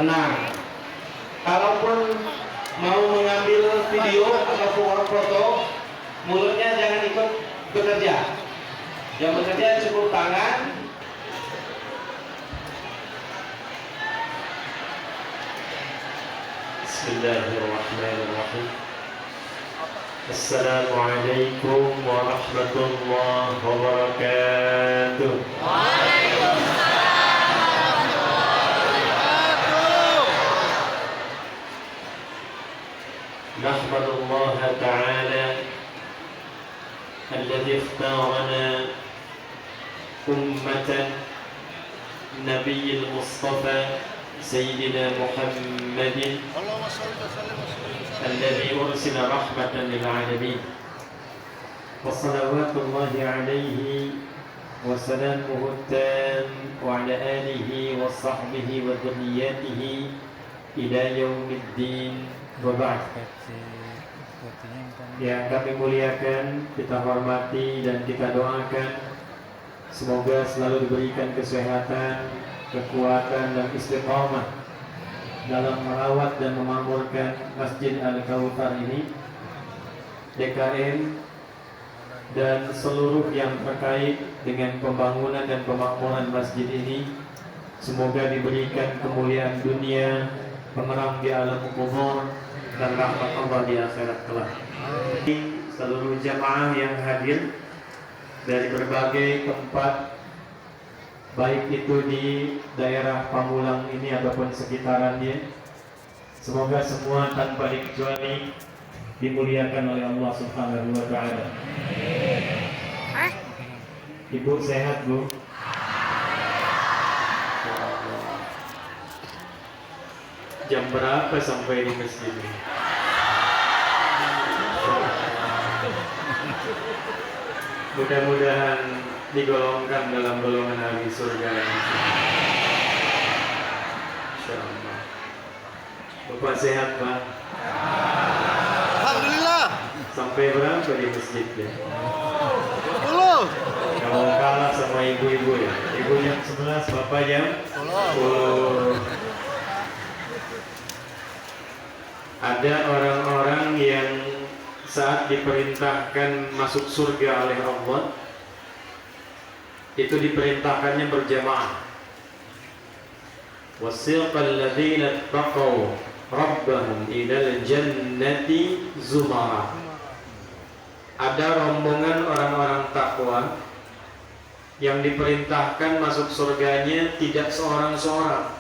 Tenang. Kalaupun mau mengambil video atau foto, mulutnya jangan ikut bekerja. Yang bekerja cukup tangan. Bismillahirrahmanirrahim. Assalamualaikum warahmatullahi wabarakatuh. نحمد الله تعالى الذي اختارنا أمة النبي المصطفى سيدنا محمد الذي أرسل رحمة للعالمين وصلوات الله عليه وسلامه التام وعلى آله وصحبه وذرياته إلى يوم الدين. Yang kami muliakan, kita hormati dan kita doakan semoga selalu diberikan kesehatan, kekuatan dan istiqamah dalam merawat dan memakmurkan Masjid Al-Kautsar ini, DKM dan seluruh yang terkait dengan pembangunan dan pemakmuran masjid ini. Semoga diberikan kemuliaan dunia, penerang di alam kubur, dan rahmat Allah di akhirat kelak. Seluruh jamaah yang hadir dari berbagai tempat, baik itu di daerah Pamulang ini ataupun sekitarannya, semoga semua tanpa dikecuali dimuliakan oleh Allah Subhanahu wa Ta'ala. Ibu sehat, Bu? Jam berapa sampai di masjid ini? Mudah-mudahan digolongkan dalam golongan ahli surga. Insyaallah. Bapak sehat, Pak? Alhamdulillah. Sampai berapa di masjidnya? 10. Kamu kalah sama ibu-ibu ya? Ibu jam 11, Bapak jam 10. Ada orang-orang yang saat diperintahkan masuk surga oleh Allah, itu diperintahkannya berjamaah. Wasiqal ladzina taqaw rabbahum ilal jannati zumara. Ada rombongan orang-orang takwa yang diperintahkan masuk surganya tidak seorang-seorang.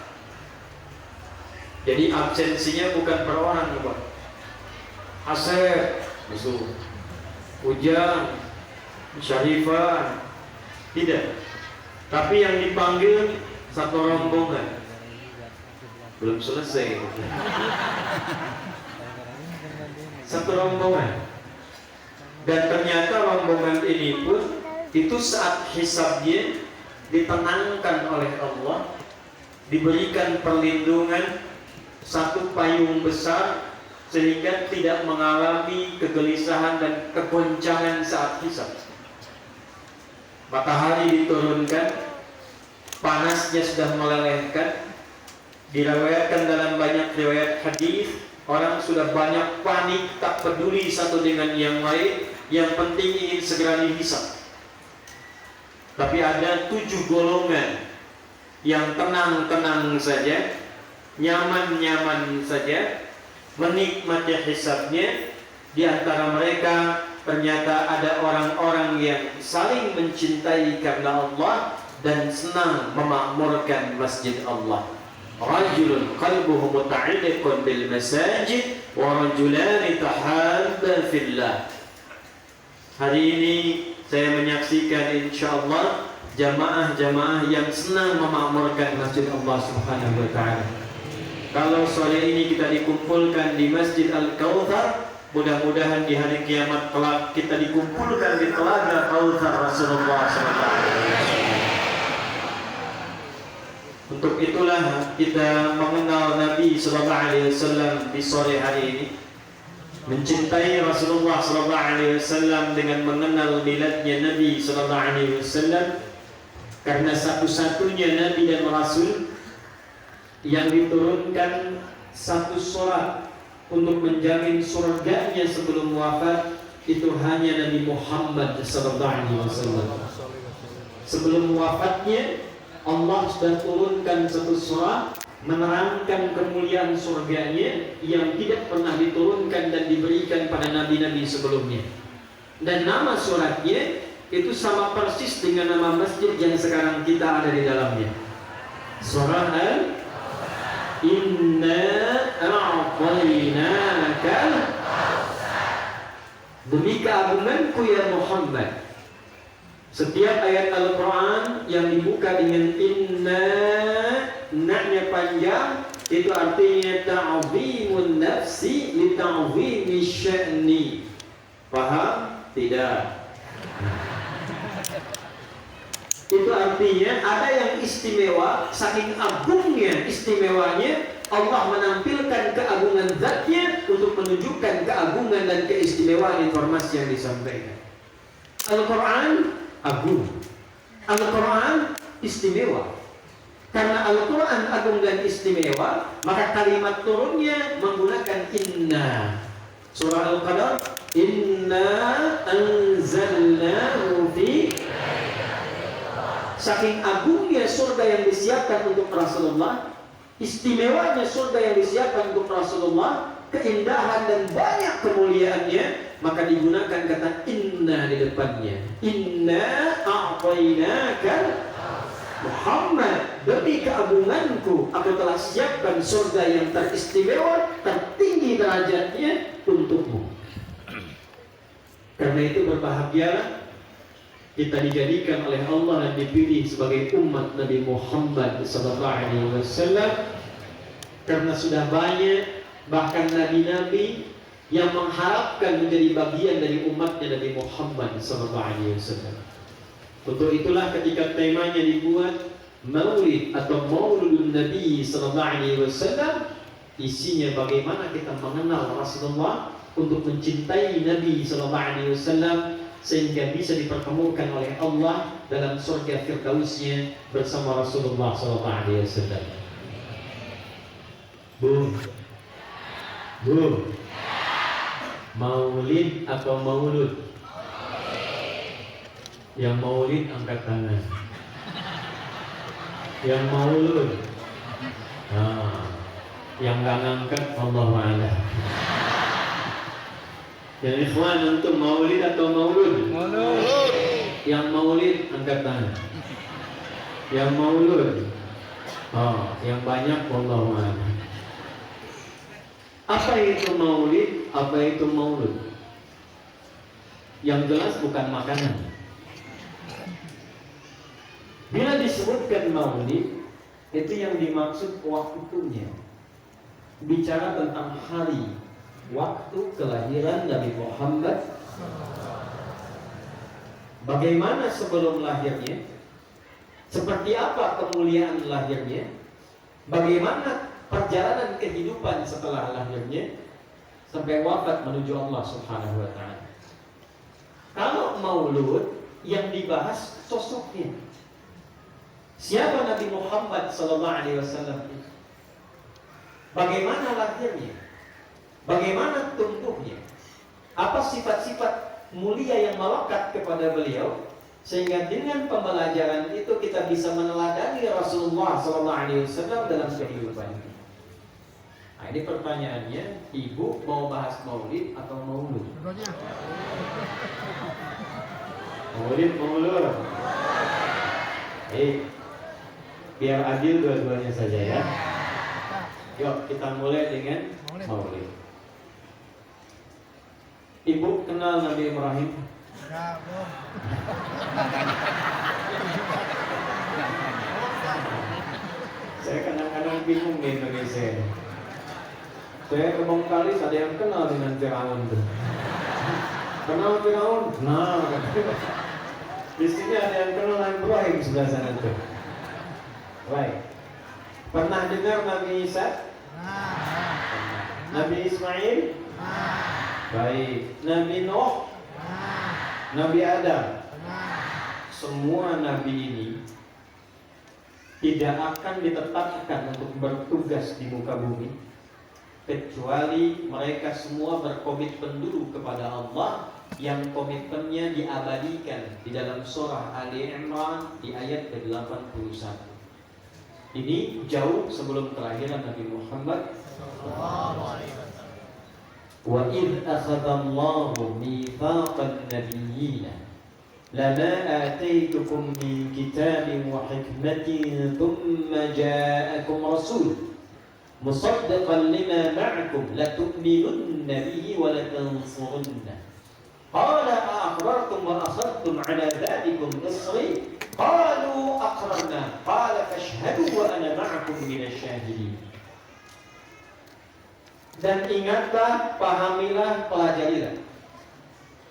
Jadi absensinya bukan per orang, Pak. Asep, musuh, Ujang, Syarifah, tidak. Tapi yang dipanggil satu rombongan. Belum selesai. Satu rombongan. Dan ternyata rombongan ini pun itu saat hisabnya ditenangkan oleh Allah, diberikan perlindungan, satu payung besar, sehingga tidak mengalami kegelisahan dan kegoncangan saat hisab. Matahari diturunkan, panasnya sudah melelehkan. Diriwayatkan dalam banyak riwayat hadis, orang sudah banyak panik, tak peduli satu dengan yang lain, yang penting ingin segera dihisab. Tapi ada 7 golongan yang tenang-tenang saja, nyaman-nyaman saja, menikmati hisabnya. Di antara mereka ternyata ada orang-orang yang saling mencintai karena Allah dan senang memakmurkan masjid Allah. Rajulun qalbuhu muta'alliqun bil masajid wa rajulani tahabba fillah. Hari ini saya menyaksikan insyaallah jamaah-jamaah yang senang memakmurkan masjid Allah Subhanahu wa Ta'ala. Kalau sore ini kita dikumpulkan di Masjid Al-Kautsar, mudah-mudahan di hari kiamat kelak kita dikumpulkan di telaga Kautsar Rasulullah SAW. Untuk itulah kita mengenal Nabi SAW di sore hari ini, mencintai Rasulullah SAW dengan mengenal miladnya Nabi SAW, karena satu-satunya Nabi dan Rasul yang diturunkan satu surat untuk menjamin surganya sebelum wafat itu hanya Nabi Muhammad SAW. Sebelum wafatnya Allah sudah turunkan satu surat menerangkan kemuliaan surganya yang tidak pernah diturunkan dan diberikan pada nabi-nabi sebelumnya. Dan nama suratnya itu sama persis dengan nama masjid yang sekarang kita ada di dalamnya. Surah Inna a'tainaka. Demi keagunganku ya Muhammad. Setiap ayat Al-Quran yang dibuka dengan inna, na-nya panjang, itu artinya ta'zimun nafsi li ta'zimi sya'ni. Paham? Tidak. Itu artinya ada yang istimewa, saking agungnya istimewanya Allah menampilkan keagungan zatnya untuk menunjukkan keagungan dan keistimewaan informasi yang disampaikan. Al-Quran agung, Al-Quran istimewa. Karena Al-Quran agung dan istimewa, maka kalimat turunnya menggunakan inna. Surah Al-Qadar, inna anzalnahu fi. Saking agungnya surga yang disiapkan untuk Rasulullah, istimewanya surga yang disiapkan untuk Rasulullah, keindahan dan banyak kemuliaannya, maka digunakan kata inna di depannya. Inna a'tainaka Muhammad, demi keagunganku aku telah siapkan surga yang teristimewa, tertinggi derajatnya untukmu. Karena itu berbahagialah kita dijadikan oleh Allah dan dipilih sebagai umat Nabi Muhammad SAW. Karena sudah banyak bahkan nabi-nabi yang mengharapkan menjadi bagian dari umatnya Nabi Muhammad SAW. Untuk itulah ketika temanya dibuat Maulid atau Mauludun Nabi SAW, isinya bagaimana kita mengenal Rasulullah untuk mencintai Nabi SAW sehingga bisa dipertemukan oleh Allah dalam surga Firdausnya bersama Rasulullah SAW. Bu, Maulid atau Maulud? Yang Maulid angkat tangan. Yang Maulud, yang gak ngangkat Allahu a'lam. Yang ikhwan untuk Maulid atau Maulud? Maulud. Yang Maulid angkat tangan. Yang Maulud, yang banyak Allahu a'lam. Apa itu Maulid? Apa itu Maulud? Yang jelas bukan makanan. Bila disebutkan Maulid, itu yang dimaksud waktunya. Bicara tentang hari, waktu kelahiran Nabi Muhammad. Bagaimana sebelum lahirnya? Seperti apa kemuliaan lahirnya? Bagaimana perjalanan kehidupan setelah lahirnya sampai wafat menuju Allah Subhanahu wa ta'ala. Kalau Maulud yang dibahas sosoknya. Siapa Nabi Muhammad SAW? Bagaimana lahirnya? Bagaimana tumbuhnya? Apa sifat-sifat mulia yang melekat kepada beliau sehingga dengan pembelajaran itu kita bisa meneladani Rasulullah SAW dalam kehidupan. Nah, ini pertanyaannya, ibu mau bahas Maulid atau Maulud? Maulud. Biar adil dua-duanya saja ya. Yuk kita mulai dengan Maulid. Ibu kenal Nabi Ibrahim? Enggak, belum. Saya kadang-kadang bingung di Indonesia. Saya ke Bengkalis ada yang kenal dengan Firaun tuh. Kenal Firaun? Nah, di sini ada yang kenal Nabi Ibrahim sebelah sana tuh. Baik. Pernah dengar Nabi Isa? Nabi Ismail? Baik. Nabi Nuh? Nabi Adam? Semua nabi ini tidak akan ditetapkan untuk bertugas di muka bumi kecuali mereka semua berkomitmen dulu kepada Allah, yang komitmennya diabadikan di dalam surah Ali Imran di ayat ke-81. Ini jauh sebelum kelahiran Nabi Muhammad. Wa idh akhadallahu mitsaqan nabiyyin lama ataitukum min kitabin wa hikmatin thumma ja'akum rasul musaddiqan lima ma'akum latu'minunna bihi wa latansurunna qala a'aqrartum wa akhadtum 'ala dhalikum isri qalu aqrarna qala fashhadu wa ana ma'akum minasy syahidin. Dan ingatlah, pahamilah, pelajarilah.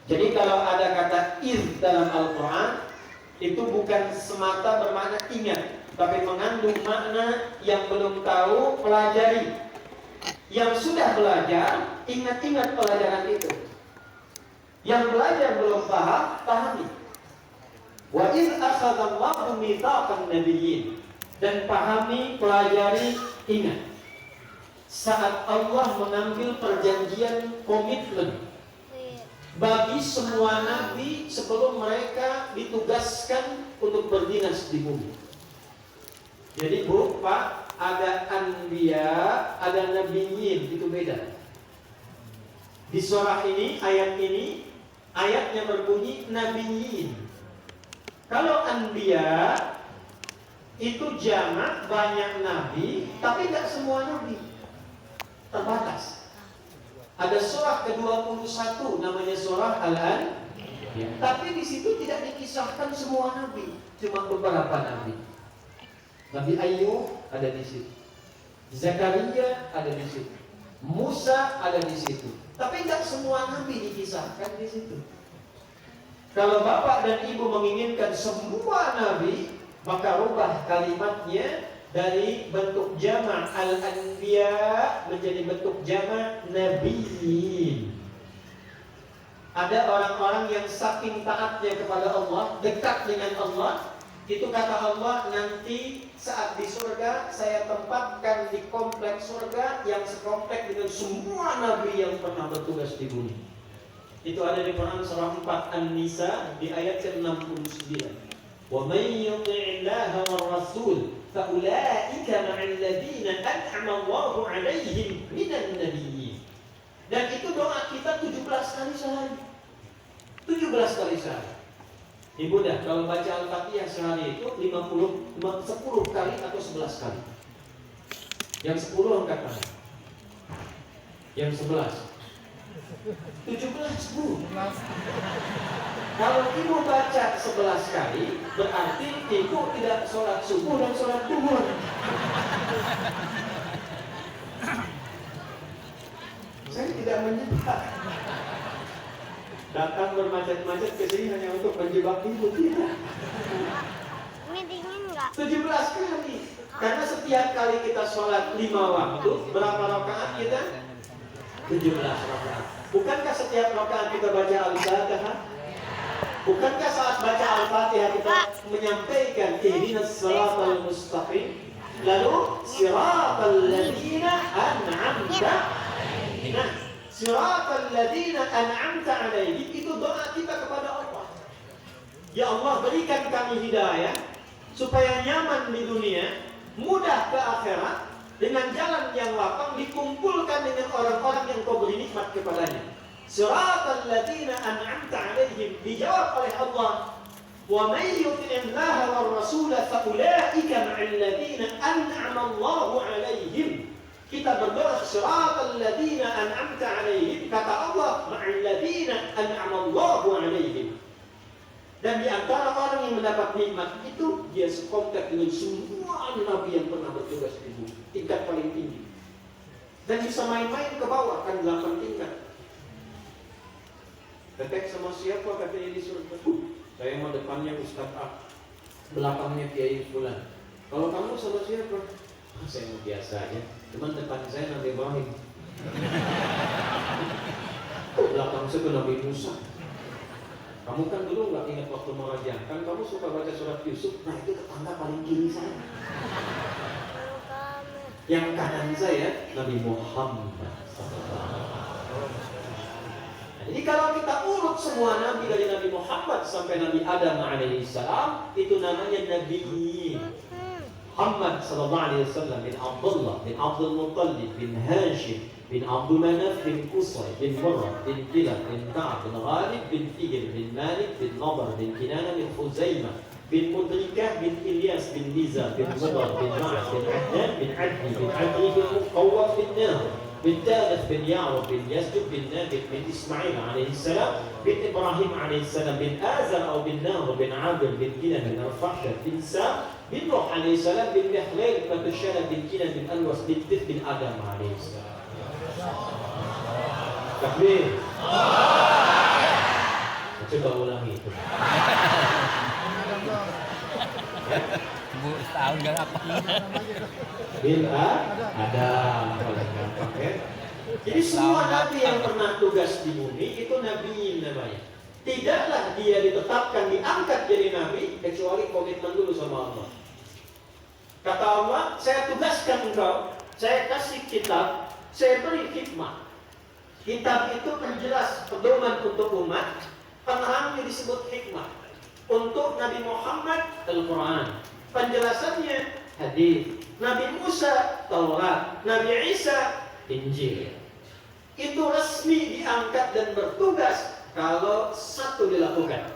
Jadi kalau ada kata iz dalam Al-Quran, itu bukan semata bermakna ingat, tapi mengandung makna yang belum tahu, pelajari. Yang sudah belajar, ingat-ingat pelajaran itu. Yang belajar belum paham, pahami. Wa iz akhadallahu mitsaqan nabiyyin. Dan pahami, pelajari, ingat. Saat Allah mengambil perjanjian komitmen bagi semua nabi sebelum mereka ditugaskan untuk berdinas di bumi. Jadi Bu, Pak, ada anbiya, ada nabiyyin, itu beda. Di surah ini, ayatnya berbunyi nabiyyin. Kalau anbiya itu jamak, banyak nabi, tapi tidak semua nabi. Terbatas. Ada surah ke-21 namanya surah Al-Anbiya. Tapi di situ tidak dikisahkan semua nabi, cuma beberapa nabi. Nabi Ayub ada di situ. Zakaria ada di situ. Musa ada di situ. Tapi tidak semua nabi dikisahkan di situ. Kalau Bapak dan Ibu menginginkan semua nabi, maka rubah kalimatnya dari bentuk jamak al-anbiya menjadi bentuk jamak nabiyyin. Ada orang-orang yang saking taatnya kepada Allah, dekat dengan Allah, itu kata Allah, nanti saat di surga saya tempatkan di kompleks surga yang sekompleks dengan semua nabi yang pernah bertugas di bumi. Itu ada di Quran surah 4 An-Nisa di ayat ke-69. Wa may yuti'illaha war rasul فَأُولَٰئِكَ مَعَ الَّذِينَ أَنْعَمَ اللَّهُ عَلَيْهِمْ مِنَ النَّبِيِّينَ. Dan itu doa kita 17 kali sehari. 17 kali sehari. Ibu dah, kalau baca Al-Fatihah sehari itu 10 kali atau 11 kali. Yang 10 angkat tangan. Yang 11 17 Bu. Kalau ibu baca 11 kali, berarti ibu tidak sholat subuh dan sholat duhur. Saya tidak menjebak. Datang bermacet-macet ke sini hanya untuk menjebak ibu, tidak. Ini dingin nggak? 17 kali. Karena setiap kali kita sholat 5 waktu, berapa rakaat kita? 17 rakaat. Bukankah setiap rakaat kita baca Al-Fatihah? Bukankah saat baca Al-Fatihah kita menyampaikan ihdinas siratal mustaqim, lalu siratal ladzina an'amta alaihim. Nah, siratal ladzina an'amta alaihim itu doa kita kepada Allah. Ya Allah, berikan kami hidayah supaya nyaman di dunia, mudah ke akhirat, dengan jalan yang lapang, dikumpulkan dengan orang-orang yang kau beri nikmat kepadanya. Siratal ladzina an'amta alaihim, dijawab oleh Allah, wa may yuti'illaha war rasul fa ulaika ma'al ladzina an'ama Allahu alaihim. Kita berdoa siratal ladzina an'amta alaihim, kata Allah, ma'al ladzina an'ama Allahu alaihim. Dan di antara orang yang mendapat nikmat itu, dia sekontak dengan semua nabi yang pernah bertugas di bumi, tingkat paling tinggi. Dan bisa main-main ke bawah, kan 8 tingkat. Ketek sama siapa katanya di surga? Saya mau depannya Ustaz A, belakangnya Kiai Fulan. Kalau kamu sama siapa? Saya mau biasa aja, cuman depan saya Nabi Ibrahim. Belakang saya Nabi Musa. Kamu kan dulu nggak ingat waktu merajang, kan kamu kamu suka baca surat Yusuf, nah itu tetangga paling kiri saya. Yang kanan saya Nabi Muhammad. Jadi kalau kita urut semua nabi dari Nabi Muhammad sampai Nabi Adam alaihissalam, itu namanya Nabi Muhammad sallallahu alaihi wasallam bin Abdullah bin Abdul Muttalib bin Hashim bin Abdul Manaf bin Qusay bin Murrah bin Kilab bin Ka'ab bin Ghalib bin Fihr bin Malik bin Nadar bin Kinana bin Khuzaimah bin Mudrikah bin Ilyas bin Niza bin Mudar bin Ma'ad bin Adnan bin Adli bin Adri bin Muqawwaf bin Nahr bin Thalith bin Ya'rub bin Yasjud bin Nabit bin Ismail alaihissalam bin Ibrahim alaihissalam bin Azar atau bin Nahr bin Adil bin Kinan bin Al-Fahsyad bin Sam bin Nuh alaihissalam bin Mihlal bin Matushana bin Kinan bin Alwas bin Tif bin Adam alaihissalam. Takbir. Coba ulangi itu. Bu, setahun gak apa? Ada paling gampang ya. Jadi semua nabi yang pernah tugas di bumi itu nabiin namanya. Tidaklah dia ditetapkan diangkat jadi nabi kecuali komitmen dulu sama Allah. Kata Allah, saya tugaskan engkau, saya kasih kitab, saya beri hikmah. Kitab itu penjelas pedoman untuk umat, penerangnya disebut hikmah. Untuk Nabi Muhammad Al-Quran, penjelasannya hadis. Nabi Musa Taurat, Nabi Isa Injil. Itu resmi diangkat dan bertugas kalau satu dilakukan.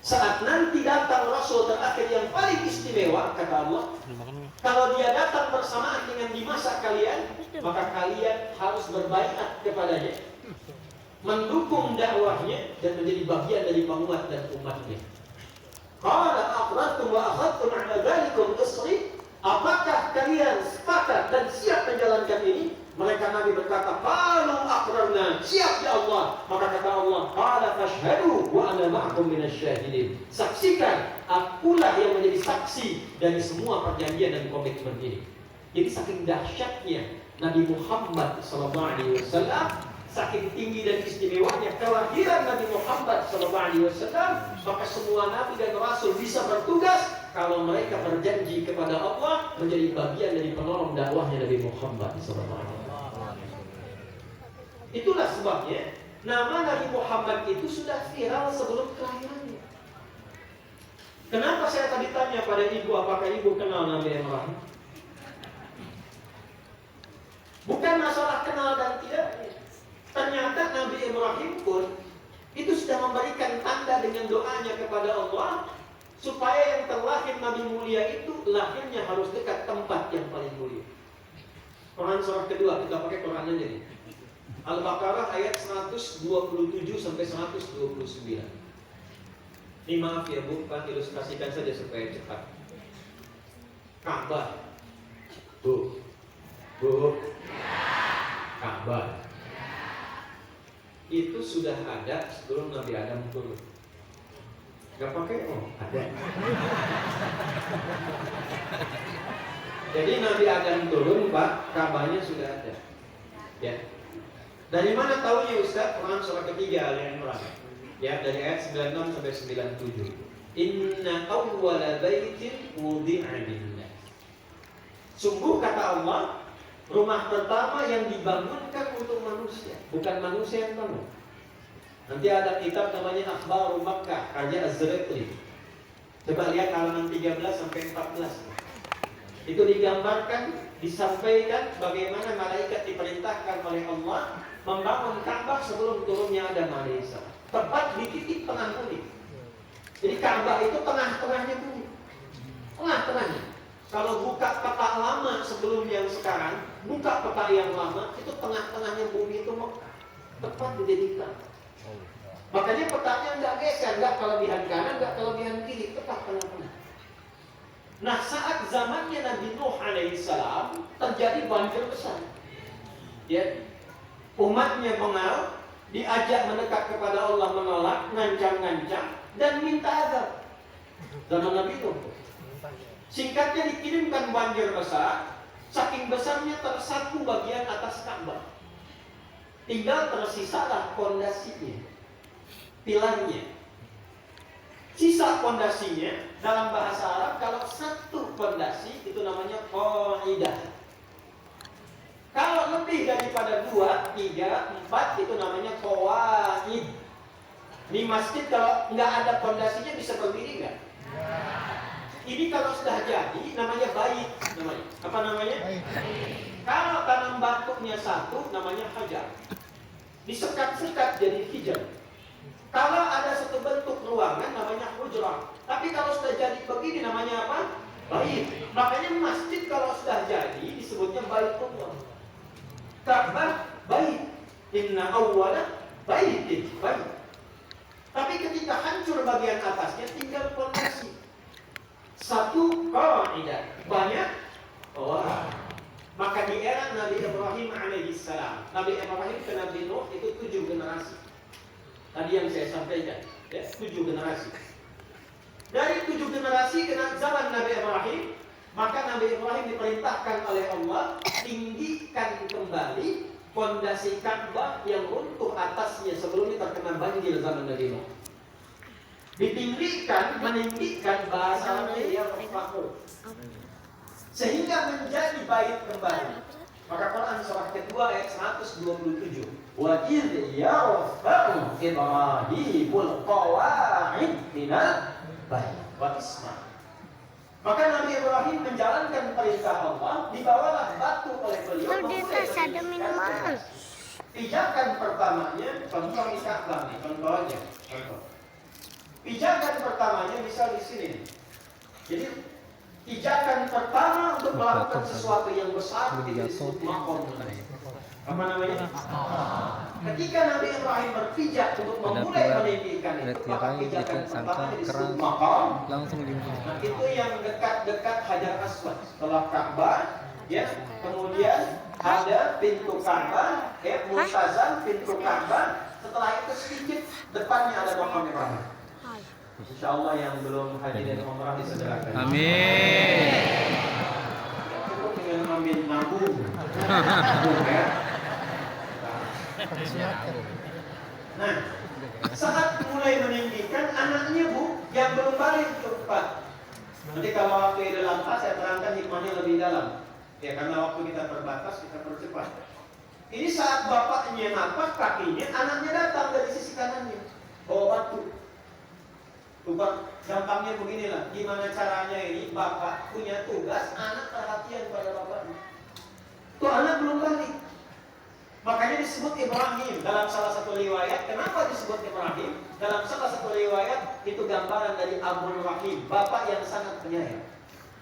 Saat nanti datang Rasul terakhir yang paling istimewa, kata Allah, kalau dia datang bersamaan dengan di masa kalian, maka kalian harus berbaiat kepadanya, mendukung dakwahnya dan menjadi bagian dari penguat dan umatnya. Qala aqradtum wa akhadtum 'ala dzalikum isri? Apakah kalian sepakat dan siap menjalankan ini? Mereka Nabi berkata, qalu aqrarna, siap ya Allah. Maka kata Allah, qala fashhadu wa ana ma'akum minasyahidin. Saksikan, akulah yang menjadi saksi dari semua perjanjian dan komitmen ini. Jadi saking dahsyatnya Nabi Muhammad SAW, saking tinggi dan istimewanya kelahiran Nabi Muhammad SAW, maka semua nabi dan rasul bisa bertugas kalau mereka berjanji kepada Allah menjadi bagian dari penolong dakwahnya Nabi Muhammad SAW. Itulah sebabnya nama Nabi Muhammad itu sudah viral sebelum kelahirannya. Kenapa saya tadi tanya pada ibu, apakah ibu kenal Nabi Ibrahim? Bukan masalah kenal dan tidaknya. Ternyata Nabi Ibrahim pun itu sudah memberikan tanda dengan doanya kepada Allah supaya yang terlahir Nabi mulia itu lahirnya harus dekat tempat yang paling mulia. Quran surah kedua, kita pakai Quran aja nih. Al-Baqarah ayat 127 sampai 129. Ini maaf ya Bu, Pak, ilustrasikan saja supaya cepat. Ka'bah. Bu. Ka'bah. Itu sudah ada sebelum Nabi Adam turun. Gak pakai ada. Jadi Nabi Adam turun, Pak, Ka'bahnya sudah ada. Ya. Dari mana tahunya Ustaz? Quran surah ketiga Al-Imran. Ya, dari ayat 96 sampai 97. Inna awwala baitin wudi'a lin-nas. Sungguh kata Allah, rumah pertama yang dibangunkan untuk manusia, bukan manusia yang bangun. Nanti ada kitab namanya Akhbarul Makkah, karya Az-Zarqi. Coba lihat halaman 13 sampai 14. Itu digambarkan, disampaikan bagaimana malaikat diperintahkan oleh Allah membangun Ka'bah sebelum turunnya Adam alaihissalam. Tepat di titik tengah bumi. Jadi Ka'bah itu tengah-tengahnya bumi. Tengah-tengahnya. Kalau buka peta lama sebelum yang sekarang, buka peta yang lama, itu tengah-tengahnya bumi itu Mekah. Tepat dijadikan. Makanya petanya nggak geser, nggak kelebihan kanan, nggak kelebihan kiri, tepat tengah-tengah. Nah, saat zamannya Nabi Nuh alaihissalam terjadi banjir besar. Ya, umatnya mengal, diajak mendekat kepada Allah menolak, ngancam-ngancam dan minta azab. Zaman Nabi Nuh. Singkatnya dikirimkan banjir besar, saking besarnya tersapu bagian atas Ka'bah. Tinggal tersisalah pondasinya, pilarnya. Sisa pondasinya dalam bahasa Arab kalau satu pondasi itu namanya qaidah. Kalau lebih daripada 2, 3, 4 itu namanya qawaid. Di masjid kalau nggak ada pondasinya bisa berdiri nggak? Ini kalau sudah jadi namanya bait namanya. Apa namanya? Kalau tanam batunya satu namanya hajar. Disekat-sekat jadi hijab. Kalau ada satu bentuk ruangan namanya hujrah. Tapi kalau sudah jadi begini namanya apa? Bait. Makanya masjid kalau sudah jadi disebutnya baitullah. Ka'bah bait. Inna awwala baitin bait. Tapi ketika hancur bagian atasnya tinggal pondasi. Satu qaidah, banyak orang. Maka di era Nabi Ibrahim alaihissalam, Nabi Ibrahim ke Nabi Nuh itu 7 generasi. Tadi yang saya sampaikan, ya, 7 generasi. Dari 7 generasi ke zaman Nabi Ibrahim, maka Nabi Ibrahim diperintahkan oleh Allah tinggikan kembali fondasi Ka'bah yang runtuh atasnya sebelumnya terkena banjir zaman Nabi Nuh. Ditinggikan, meninggikan bahasa Arabnya rafahu, sehingga menjadi bait kembali. Maka Quran surah kedua ayat 127. Wa idh yarfa'u Ibrahimul qawa'id minal bait wa isma. Maka Nabi Ibrahim menjalankan perintah Allah, dibawalah batu oleh beliau. Ada minuman. Pijakan pertamanya, contoh Ka'bah nih, contoh aja, contoh. Pijakan pertamanya misal di sini. Jadi pijakan pertama untuk melakukan sesuatu yang besar itu disebut maqam. Apa namanya? Ketika Nabi Ibrahim berpijak untuk memulai meninggikan itu, maka pijakan pertama disebut maqam. Langsung Nah, itu yang dekat-dekat Hajar Aswad setelah Ka'bah, ya. Kemudian ada pintu Ka'bah, ya, Multazam, pintu Ka'bah. Setelah itu sedikit depannya ada maqam Ibrahim. Insyaallah yang belum haji dan umrah disegerakan. Amin. Cukup dengan ambil nabung. Nabung ya. Nah, saat mulai meninggikan anaknya Bu yang belum balik cepat. Nanti kalau waktu Idul Adha saya terangkan hikmahnya lebih dalam. Ya karena waktu kita terbatas kita percepat. Ini saat bapaknya napak kakinya, anaknya datang dari sisi kanannya bawa batu. Coba gampangnya beginilah, gimana caranya ini bapak punya tugas, anak perhatian pada bapaknya. Tuh anak belum balik. Makanya disebut Ibrahim dalam salah satu riwayat. Kenapa disebut Ibrahim? Dalam salah satu riwayat itu gambaran dari Abdul Rahim, bapak yang sangat penyayang.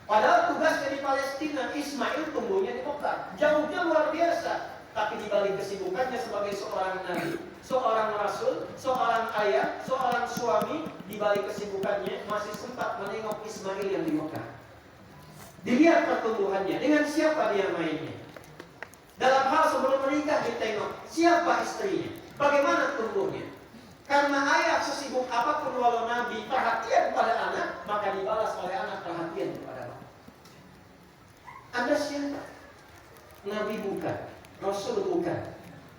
Padahal tugasnya di Palestina, Ismail tumbuhnya di Mekah, jauhnya luar biasa. Tapi di balik kesibukannya sebagai seorang nabi, seorang rasul, seorang ayah, seorang suami, di balik kesibukannya masih sempat menengok Ismail yang di Mekah. Dilihat pertumbuhannya, dengan siapa dia mainnya. Dalam hal sebelum menikah ditengok, siapa istrinya, bagaimana tumbuhnya. Karena ayah sesibuk apapun walau nabi perhatian pada anak, maka dibalas oleh anak perhatian kepada bapak. Anda siapa? Nabi bukan, Rasul bukan,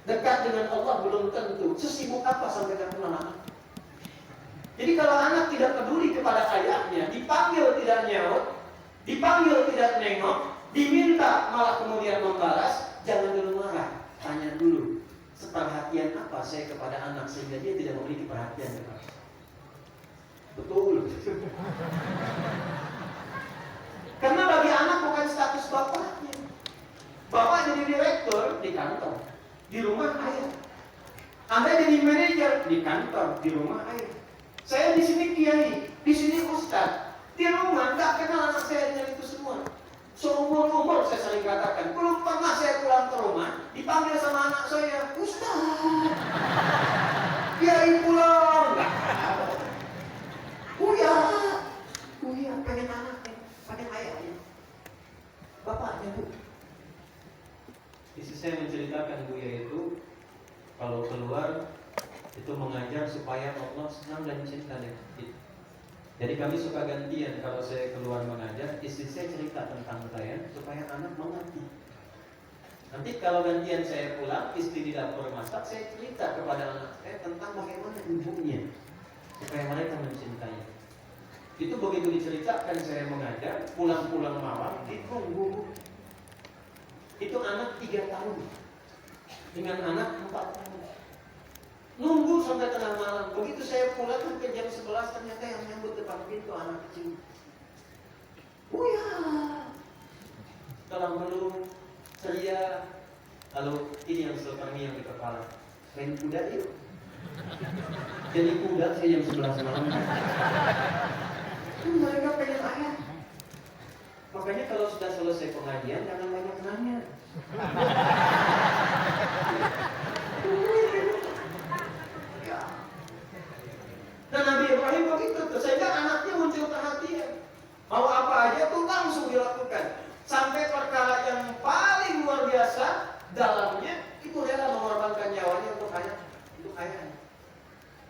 dekat dengan Allah belum tentu. Sesibuk apa sampai tak kenal anak? Jadi kalau anak tidak peduli kepada ayahnya, dipanggil tidak nyaut, dipanggil tidak nengok, diminta malah kemudian membalas, jangan dulu marah, tanya dulu, seperhatian apa saya kepada anak sehingga dia tidak memiliki perhatian kepada saya. Betul. Karena bagi anak bukan status bapaknya. Bapak jadi direktur di kantor, di rumah ayah. Anda jadi manajer di kantor, di rumah ayah. Saya di sini kiai, di sini ustaz, di rumah nggak kenal anak saya dengan itu semua. Seumur-umur saya sering katakan, belum pernah saya pulang ke rumah dipanggil sama anak saya, ustaz, kiai pulang, nggak ada. Buya, pengen anaknya, pengen ayahnya, bapaknya Bu. Istri saya menceritakan Buya itu kalau keluar itu mengajar supaya Allah senang dan cinta dengan kita. Jadi kami suka gantian kalau saya keluar mengajar, istri saya cerita tentang saya supaya anak mengerti. Nanti kalau gantian saya pulang, istri di dapur masak, saya cerita kepada anak saya tentang bagaimana ibunya supaya mereka mencintai. Itu begitu diceritakan saya mengajar, pulang-pulang malam ditunggu. Itu anak 3 tahun dengan anak 4 tahun. Nunggu sampai tengah malam. Begitu saya pulang sampai jam 11, ternyata yang nyambut depan pintu anak kecil. Buya. Kalau belum ceria. Lalu ini yang selama yang di kepala. Main kuda yuk. Jadi kuda saya jam 11 malam. Mereka pengen ayah. Makanya kalau sudah selesai pengajian jangan banyak nanya. Dan Nabi Ibrahim begitu tuh, sehingga anaknya muncul perhatian. Mau apa aja tuh langsung dilakukan. Sampai perkara yang paling luar biasa dalamnya itu rela mengorbankan nyawanya untuk ayah.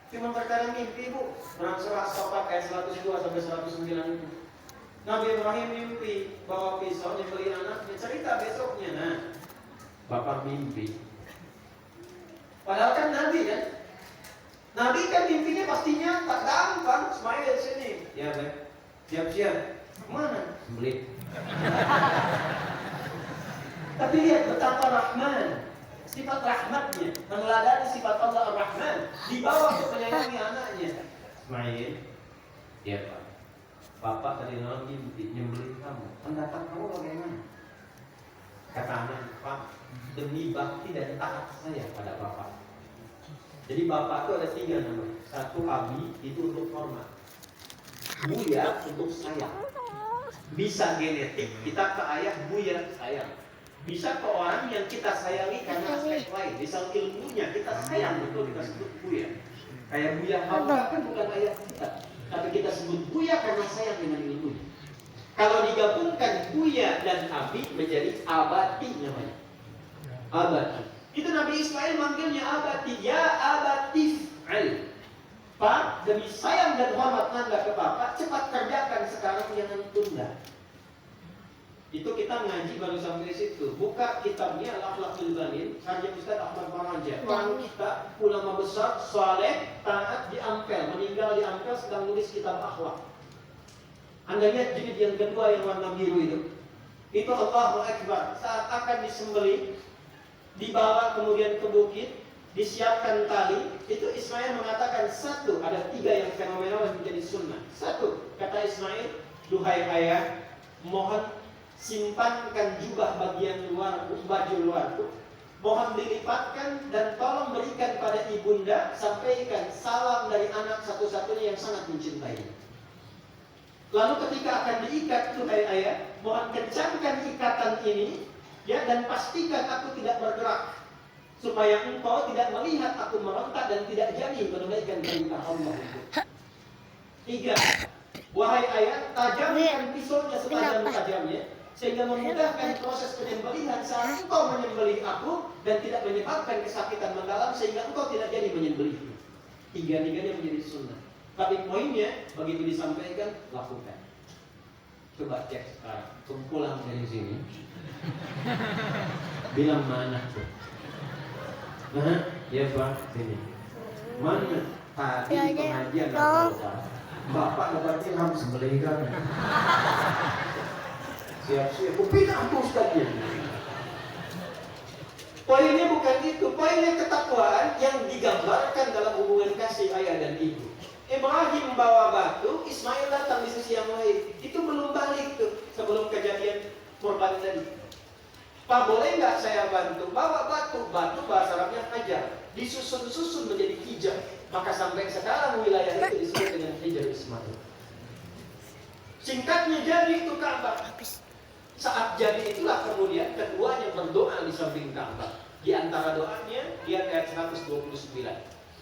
Cuma perkara mimpi bu, surah Safat ayat 102 sampai 109 itu. Nabi Ibrahim mimpi bawa pisau nyembelih anaknya. Cerita besoknya, nah bapak mimpi. Padahal kan Nabi kan, Nabi kan mimpinya pastinya tak gampang. Ismail sini, ya baik, siap-siap. Mana? Sembelih. Tapi lihat betapa Rahman, sifat rahmatnya, meneladani sifat Allah Ar-Rahman, dibawa untuk menyayangi anaknya. Ismail, ya Pak, Bapak tadi malam mimpi nyembelih kamu. Pendapat kamu bagaimana? Kata anak, Pak, demi bakti dan taat saya pada Bapak. Jadi Bapak itu ada 3 nama. 1 Abi, itu untuk hormat. Buya untuk sayang. Bisa genetik, kita ke ayah buya sayang. Bisa ke orang yang kita sayangi karena aspek lain. Misal ilmunya kita sayang betul, kita sebut buya. Kayak buya Hawa kan bukan ayah kita, tapi kita sebut buya karena sayang dengan ilmunya. Kalau digabungkan buya dan abi menjadi abati namanya. Abati. Itu Nabi Ismail manggilnya abati. Ya abatif al. Pak, demi sayang dan hormat Anda ke Bapak, cepat kerjakan sekarang, jangan tunda. Itu kita ngaji baru sampai situ. Buka kitabnya Al-Akhlaqul Banin, karya Ustaz Ahmad Faraja. Orang kita ulama besar, saleh, taat di Ampel, meninggal di Ampel sedang nulis kitab akhlak. Anda lihat jilid yang kedua yang warna biru itu. Itu Allahu Akbar. Saat akan disembelih, dibawa kemudian ke bukit, disiapkan tali. Itu Ismail mengatakan 1, ada 3 yang fenomenal yang menjadi sunnah. 1, kata Ismail, duhai ayah, mohon simpankan jubah bagian luar, baju luarku, mohon dilipatkan dan tolong berikan pada ibunda, sampaikan salam dari anak satu-satunya yang sangat mencintainya. Lalu ketika akan diikat, duhai ayah, mohon kencangkan ikatan ini, ya, dan pastikan aku tidak bergerak, supaya engkau tidak melihat aku merontak dan tidak jadi menunaikan perintah Allah. 3, wahai ayah, tajamkan pisaunya setajam-tajamnya, sehingga memudahkan proses penyembelihan saat engkau menyembelih aku dan tidak menyebabkan kesakitan mendalam sehingga engkau tidak jadi menyembelihku. 3-tiganya menjadi sunnah. Tapi poinnya begitu disampaikan, lakukan. Coba cek sekarang, pulang dari sini, bilang mana tuh? Nah, ya Pak, sini. Mana tadi pengajian Bapak dapat ilham sembelih kan? Siap-siap, pindah tuh Ustaznya. Poinnya bukan itu, poinnya ketakwaan yang digambarkan dalam hubungan kasih ayah dan ibu. Ibrahim bawa batu, Ismail datang di sisi yang lain. Itu belum balik tuh sebelum kejadian korban tadi. Pak, boleh nggak saya bantu? Bawa batu, batu bahasa Arabnya hajar, disusun-susun menjadi hijab. Maka sampai sekarang wilayah itu disebut dengan Hijr Ismail. Singkatnya jadi itu Ka'bah. Saat jadi itulah kemudian keduanya berdoa di samping Ka'bah. Di antara doanya dia ayat 129.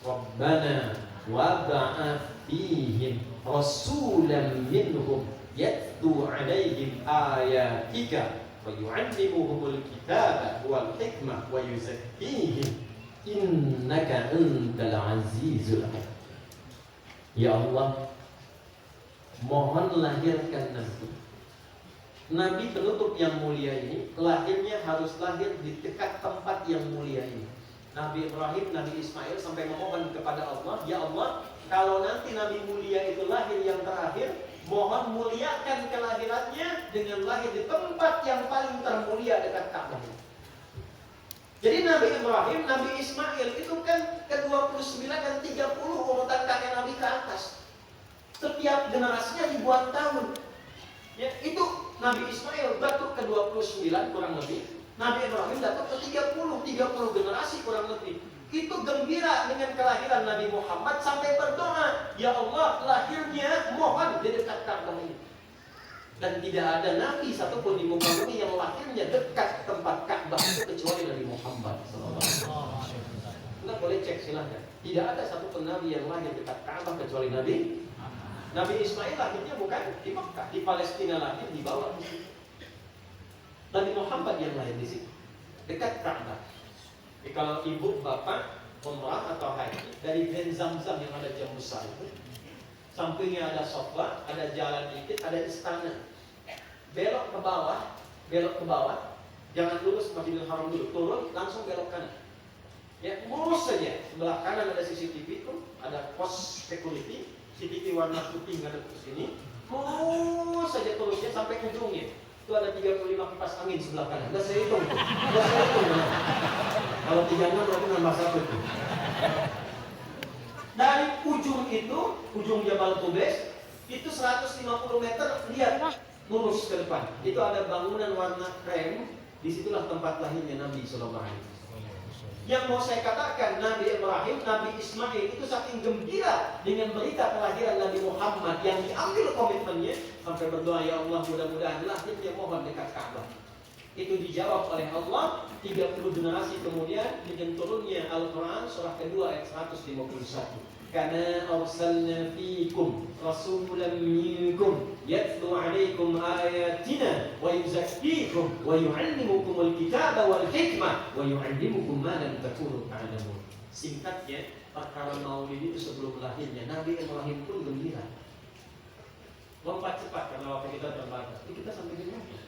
Rabbana wa ba'ath fihim rasulan minhum yatlu 'alaihim ayatika wa yu'allimuhumul kitaba wal hikmah wa yuzakkihim innaka antal azizul hakim. Ya Allah, mohon lahirkan Nabi penutup yang mulia ini. Lahirnya harus lahir di dekat tempat yang mulia ini. Nabi Ibrahim, Nabi Ismail sampai memohon kepada Allah, ya Allah, kalau nanti Nabi mulia itu lahir yang terakhir, mohon muliakan kelahirannya dengan lahir di tempat yang paling termulia dekat Ka'bah. Jadi Nabi Ibrahim, Nabi Ismail itu kan ke-29 dan 30 urutan kakek Nabi ke atas. Setiap generasinya ribuan tahun. Ya, itu Nabi Ismail datuk ke-29 kurang lebih. Nabi Ibrahim datuk ke-30 generasi kurang lebih. Itu gembira dengan kelahiran Nabi Muhammad sampai berdoa, "Ya Allah, lahirnya mohon di dekat Ka'bah ini." Dan tidak ada nabi satupun di muka bumi yang lahirnya dekat tempat Ka'bah itu kecuali Nabi Muhammad SAW. Anda boleh cek silahkan. Tidak ada satupun nabi yang lahir dekat Ka'bah kecuali Nabi Ismail lahirnya bukan di Makkah, di Palestina lahir, di bawah di situ. Nabi Muhammad yang lahir di situ, dekat Ka'bah. Jadi kalau ibu bapak umrah atau haji dari Ben Zamzam yang ada jam besar itu, sampingnya ada sofa, ada jalan dikit, ada istana. Belok ke bawah, jangan lurus Masjidil Haram dulu, turun langsung belok kanan. Ya, lurus saja. Sebelah kanan ada CCTV itu, ada pos security, CCTV warna putih ngadep ke sini. Lurus saja terusnya sampai ujungnya. Itu ada 35 kipas angin sebelah kanan. Udah saya hitung tuh. Kalau 36 berarti nambah 1 tuh. Dari ujung itu, ujung Jabal Qubais, itu 150 meter, lihat lurus ke depan. Itu ada bangunan warna krem. Disitulah tempat lahirnya Nabi Sallallahu Alaihi Wasallam. Yang mau saya katakan, Nabi Ibrahim, Nabi Ismail itu saking gembira dengan berita kelahiran Nabi Muhammad yang diambil komitmennya sampai berdoa, "Ya Allah, mudah-mudahan lahirnya mohon dekat Ka'bah." Itu dijawab oleh Allah 30 generasi kemudian dengan turunnya Al-Quran surah kedua ayat 151. "Kana arsalna fiikum rasulan minkum yatlu 'alaikum ayatina wa yuzakkikum wa yu'allimukumul kitaba wal hikmah wa yu'allimukum ma lam takunu ta'lamun." Singkatnya, perkara Maulid itu sebelum lahirnya Nabi Ibrahim pun gembira. Lompat cepat karena waktu kita terbatas. Ini kita sampai di mana?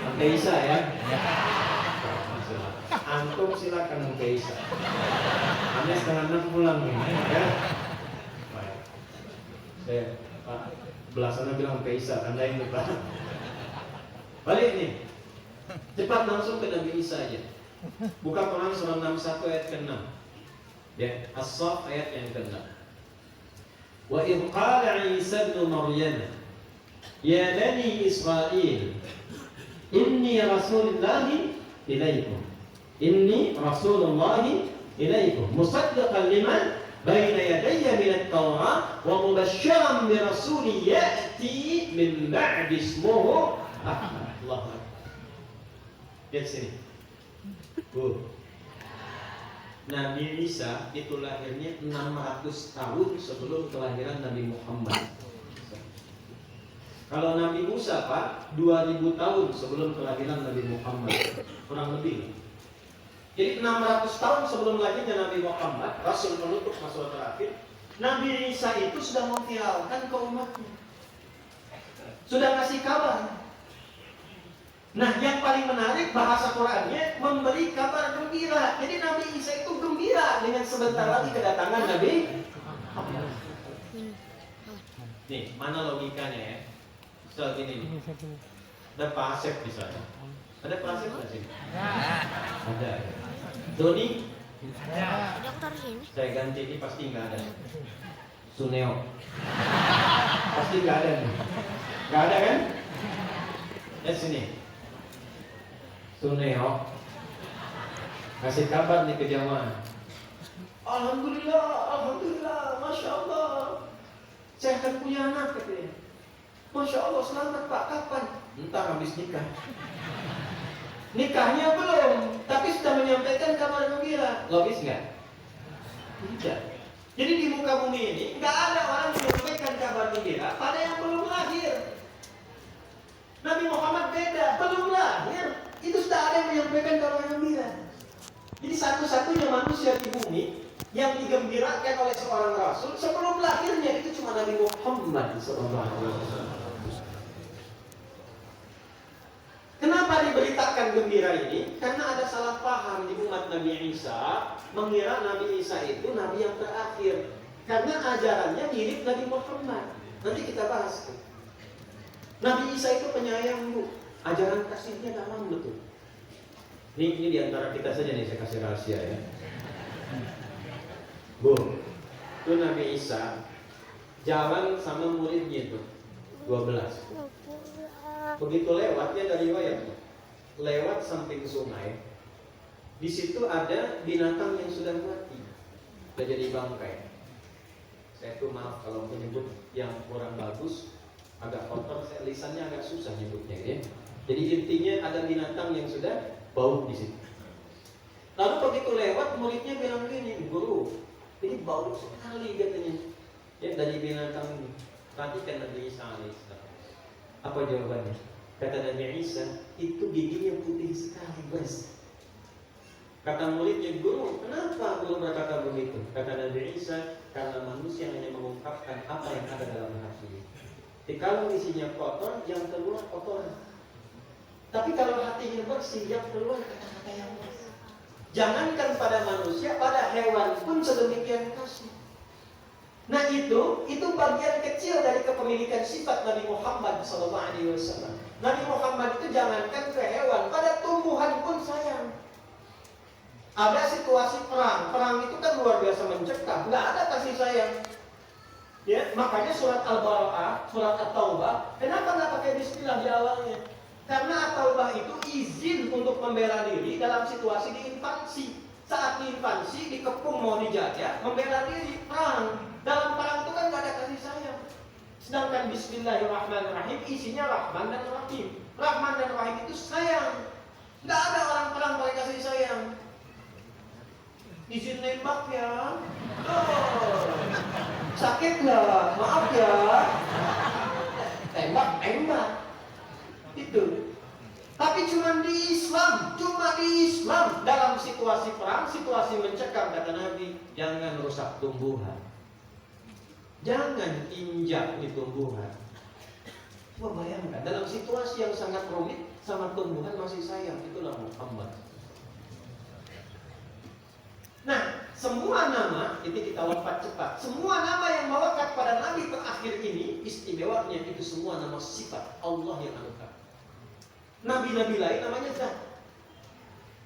Sampai Isa ya. Antum silakan sampai Isa. Anda setengah 6 pulang nih, ya. Baik. Saya Pak belasannya bilang sampai Isa, Anda yang lupa. Balik nih. Cepat langsung ke Nabi Isa aja. Buka Quran surah 61 ayat ke-6. Ya, As-Saff ayat yang ke-6. Wa idh qala Isa ibn Maryam ya bani Israil inni rasulullahi ilaikum musaddiqan lima baina yadayya min at-Taurah wa mubashshiran bi rasulin ya'ti min ba'di ismuhu Ahmad. Allahu Akbar. Lihat sini. Nabi Isa itu lahirnya 600 tahun sebelum kelahiran Nabi Muhammad. Kalau Nabi Musa Pak 2000 tahun sebelum kelahiran Nabi Muhammad, kurang lebih. Jadi 600 tahun sebelum lahirnya Nabi Muhammad, Rasul penutup masa terakhir, Nabi Isa itu sudah memviralkan ke umatnya, sudah kasih kabar. Nah, yang paling menarik bahasa Qurannya memberi kabar gembira. Jadi Nabi Isa itu gembira dengan sebentar lagi kedatangan Nabi Muhammad. Nih, mana logikanya ya? Misal gini nih. Ada Pak Asep di sana. Ada Pak Asep di sini? Ada. Doni? Dokter sini. Saya ganti ini pasti nggak ada. Suneo. Pasti nggak ada nih. Nggak ada kan? Lihat sini. Suneo kasih kabar nih ke jamaah. Alhamdulillah, Masya Allah, saya akan punya anak katanya. Masya Allah, selamat Pak, kapan? Entar habis nikah. Nikahnya belum, tapi sudah menyampaikan kabar gembira. Logis nggak? Tidak. Jadi di muka bumi ini nggak ada orang yang menyampaikan kabar gembira pada yang belum lahir. Nabi Muhammad beda, belum lahir. Itu sudah ada yang menyampaikan kabar gembira. Jadi satu-satunya manusia di bumi yang digembirakan oleh seorang Rasul sebelum lahirnya itu cuma Nabi Muhammad SAW. Kenapa diberitakan gembira? kira-kira ini karena ada salah paham di umat Nabi Isa, mengira Nabi Isa itu Nabi yang terakhir. Karena ajarannya mirip Nabi Muhammad. Nanti kita bahas. Nabi Isa itu penyayang, Bu. Ajaran kasihnya dalam betul. Ini diantara kita saja nih, saya kasih rahasia ya. Bu, itu Nabi Isa jalan sama muridnya itu 12. Begitu lewat, dia dari riwayat lewat samping sungai. Di situ ada binatang yang sudah mati, sudah jadi bangkai. Saya tuh maaf kalau menyebut yang kurang bagus, agak kotor, lisannya agak susah nyebutnya ya. Jadi intinya ada binatang yang sudah bau di situ. Lalu begitu lewat, muridnya bilang gini, guru, ini bau sekali katanya. Ya dari binatang ini. Perhatikan Nabi Isa alaihissalam. Apa jawabannya? Kata Nabi Isa, itu giginya putih sekali, bos. Kata muridnya, guru, kenapa guru berkata begitu? Kata Nabi Isa, karena manusia hanya mengungkapkan apa yang ada dalam hati. Jadi kalau isinya kotor, yang keluar kotoran. Tapi kalau hatinya bersih, yang keluar kata-kata yang bersih. Jangankan pada manusia, pada hewan pun sedemikian kasih. Nah itu bagian kecil dari kepemilikan sifat Nabi Muhammad SAW. Nabi Muhammad itu jangankan ke hewan, pada tumbuhan pun sayang. Ada situasi perang itu kan luar biasa mencekam, nggak ada kasih sayang. Ya, makanya surat Al-Baqarah, surat At-Taubah, kenapa nggak pakai Bismillah di awalnya? Karena At-Taubah itu izin untuk membela diri dalam situasi di infansi. Saat di infansi, dikepung mau dijajah, membela diri, perang. Dalam perang itu kan nggak ada kasih sayang. Sedangkan Bismillahirrahmanirrahim isinya Rahman dan Rahim. Rahman dan Rahim itu sayang. Nggak ada orang perang pakai kasih sayang. Izin nembak ya. Oh, sakit lah, maaf ya. Tembak. Itu. Tapi cuma di Islam dalam situasi perang, situasi mencekam, kata Nabi, jangan rusak tumbuhan. Jangan injak di tumbuhan. Coba bayangkan, dalam situasi yang sangat rumit sama tumbuhan masih sayang, itulah Muhammad. Nah, semua nama, ini kita lompat cepat. Semua nama yang melekat pada Nabi terakhir ini, istimewanya itu semua nama sifat Allah yang angkat. Nabi-nabi lain namanya zat.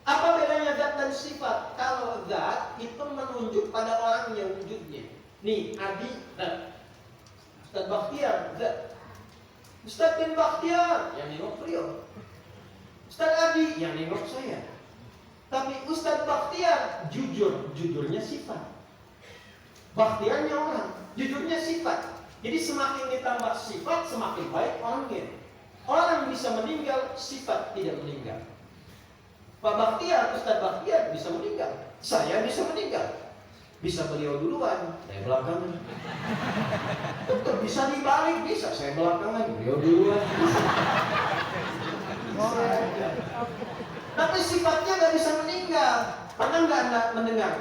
Apa bedanya zat dan sifat? Kalau zat itu menunjuk pada orangnya wujudnya. Nih, Adi zat. Ustaz Bakhtiar zat. Ustaz bin Bakhtiar yang nengok beliau. Ustaz Adi yang nengok saya. Tapi Ustaz Bakhtiar jujurnya sifat. Bakhtiarnya orang, jujurnya sifat. Jadi semakin ditambah sifat, semakin baik orangnya. Orang bisa meninggal, sifat tidak meninggal. Pak Bakhtiar, Ustaz Bakhtiar bisa meninggal. Saya bisa meninggal. Bisa beliau duluan, saya belakangan. Tetap bisa dibalik, bisa saya belakangan, beliau duluan. Tapi sifatnya nggak bisa meninggal. Pernah nggak Anda mendengar?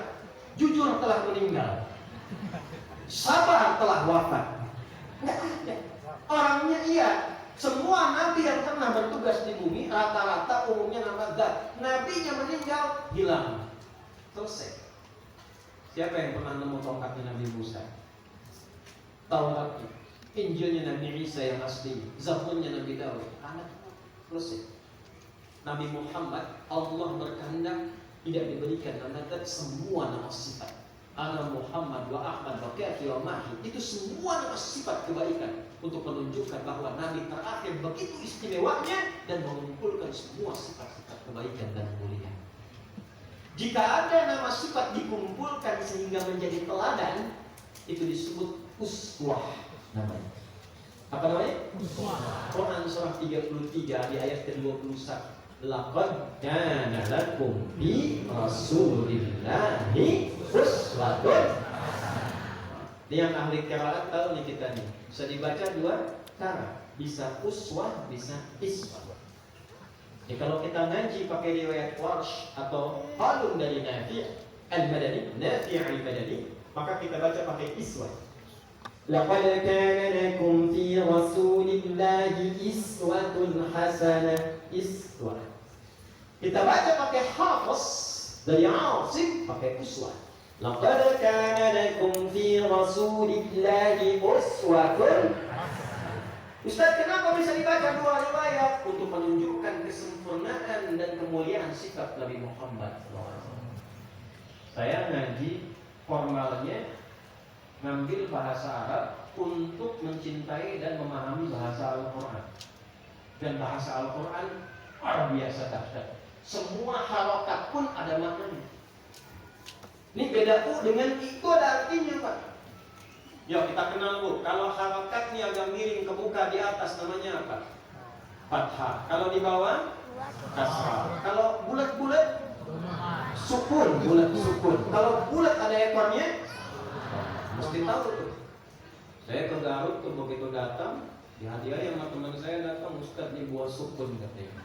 Jujur telah meninggal. Sabar telah wafat. Nggak ada. Orangnya iya. Semua nabi yang pernah bertugas di bumi rata-rata umumnya nama zat. Nabinya meninggal, hilang, selesai. Siapa yang pernah nemu tongkatnya Nabi Musa? Tauratnya, Injilnya Nabi Isa yang asli, Zaburnya Nabi Daud, anak selesai. Nabi Muhammad, Allah berkehendak tidak diberikan nama zat, semua nama sifat. Ana Muhammad wa Ahmad wa Kafi wa Mahi, itu semua nama sifat kebaikan untuk menunjukkan bahwa Nabi terakhir begitu istimewanya dan mengumpulkan semua sifat-sifat kebaikan dan mulia. Jika ada nama sifat dikumpulkan sehingga menjadi teladan, itu disebut uswah namanya. Apa namanya? Uswah. Quran surah 33 di ayat ke-21. Laqad kana lakum fi Rasulillahi uswatun. Ini yang ahli qiraat tahu nih kita nih. Bisa dibaca dua cara, bisa uswah, bisa iswah. Ya, kalau kita ngaji pakai riwayat Warsh atau Qalun dari Nafi' al-Madani, Nafi' al-Madani, maka kita baca pakai iswah. Laqad kana lakum fi Rasulillahi iswatun hasanah. Iswah. Kita baca pakai hafaz, dari Asim pakai uswah. Laqad kana lakum fi rasulillahi uswatun. Ustaz, kenapa bisa dibaca dua riwayat? Untuk menunjukkan kesempurnaan dan kemuliaan sikap Nabi Muhammad SAW. Saya ngaji formalnya ngambil bahasa Arab untuk mencintai dan memahami bahasa Al-Quran. Dan bahasa Al-Quran luar biasa dahsyat. Semua harokat pun ada maknanya. Ini beda U dengan itu ada artinya, Pak. Yuk kita kenal Bu. Kalau harokat ini agak miring ke muka di atas namanya apa? Fathah. Kalau di bawah kasrah. Kalau bulat-bulat sukun, bulat sukun. Kalau bulat ada ekornya, mesti tahu tuh. Saya ke Garut tuh begitu datang, dihadiahi sama teman saya datang, Ustaz ini buah sukun katanya.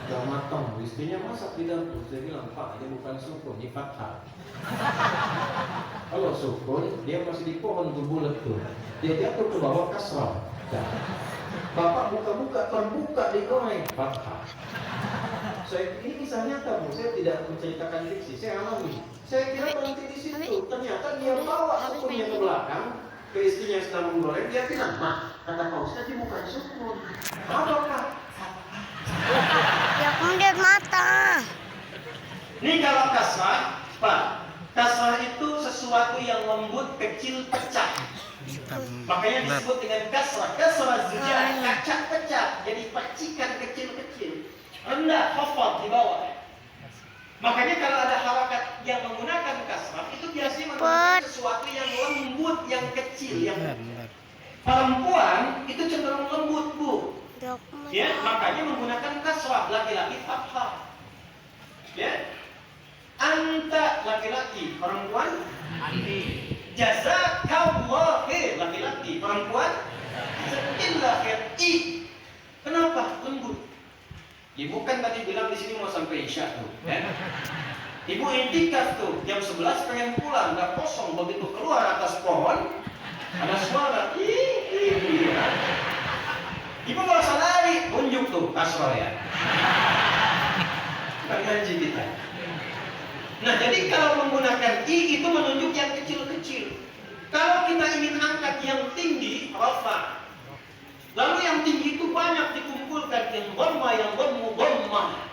Gak matang, istrinya masak di dapur. Saya bilang, Pak, ini bukan sukun, ini fathah. Kalau sukun, dia masih di pohon tuh bulat tuh. Dia jatuh ke bawah kasrah. Bapak buka-buka, terbuka di goreng fathah. Ini kisah nyata Bu, saya tidak menceritakan diksi, saya alami. Saya kira berhenti di situ, ternyata dia bawa sukunnya ke belakang, ke istrinya yang sedang menggoreng, dia bilang, Mak, kata Pak Ustaz, ini bukan sukun. Apa Pak? Ya kemudian mata. Ini kalau kasrah, Pak, kasrah itu sesuatu yang lembut, kecil, pecah. Makanya disebut dengan kasrah. Kasrah zujah, kaca pecah, jadi percikan kecil-kecil. Rendah, khafad di bawah. Makanya kalau ada harakat yang menggunakan kasrah, itu biasanya menunjukkan sesuatu yang lembut, yang kecil, yang perempuan itu cenderung lembut, Bu. Ya, makanya menggunakan kasrah. Laki-laki fathah. Ya, anta laki-laki, perempuan anti. Jazakallah khair, laki-laki, perempuan jazakallah khair. Kenapa lembut? Ibu kan tadi bilang di sini mau sampai isya tuh, ya? Ibu intikaf tuh, jam 11 pengen pulang, nggak kosong, begitu keluar atas pohon ada suara, ya. Ibu nggak usah lari, tunjuk tuh kasroh ya. Bukan ngaji kita. Nah jadi kalau menggunakan i itu menunjuk yang kecil-kecil. Kalau kita ingin angkat yang tinggi, rafa. Lalu yang tinggi itu banyak dikumpulkan, yang dhamma, yang dhammu, dhammah.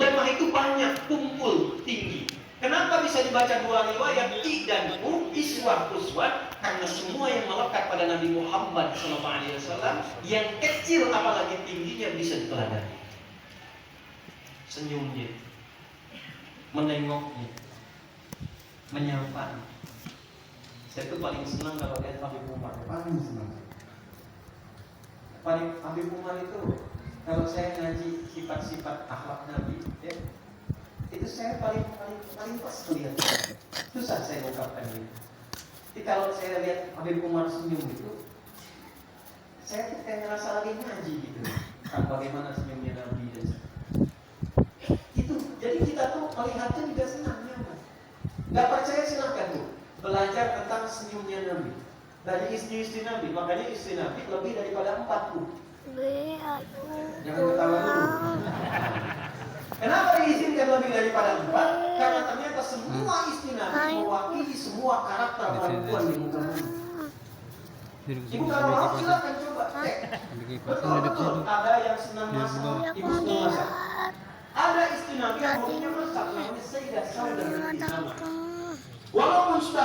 Dhammah itu banyak kumpul tinggi. Kenapa bisa dibaca dua riwayat i dan u, iswah uswah? Karena semua yang melekat pada Nabi Muhammad SAW, yang kecil apalagi tingginya bisa diteladani. Senyumnya, menengoknya, menyapa. Saya tuh paling senang kalau lihat Habib Umar, paling senang. Habib Umar itu kalau saya ngaji sifat-sifat akhlak Nabi, ya, itu saya paling pas melihat. Susah saya ungkapkan ini. Jadi kalau saya lihat Habib Umar senyum itu, saya tuh kayak ngerasa lagi ngaji gitu. Kan bagaimana senyumnya Nabi dan itu. Jadi kita tuh melihatnya juga senang, nyaman. Gak percaya silahkan tuh belajar tentang senyumnya Nabi dari istri-istri Nabi. Makanya istri Nabi lebih daripada 4 tuh. Jangan ketawa dulu. Kenapa diizinkan lebih daripada 4? Karena ternyata semua istri Nabi mewakili semua karakter perempuan di muka bumi. Ibu kalau mau silakan coba cek. Betul. Ada yang senang masak, ibu senang masak. Ada istri Nabi yang hobinya masak, namanya Sayyidah Saudah binti Zam'ah. Walaupun sudah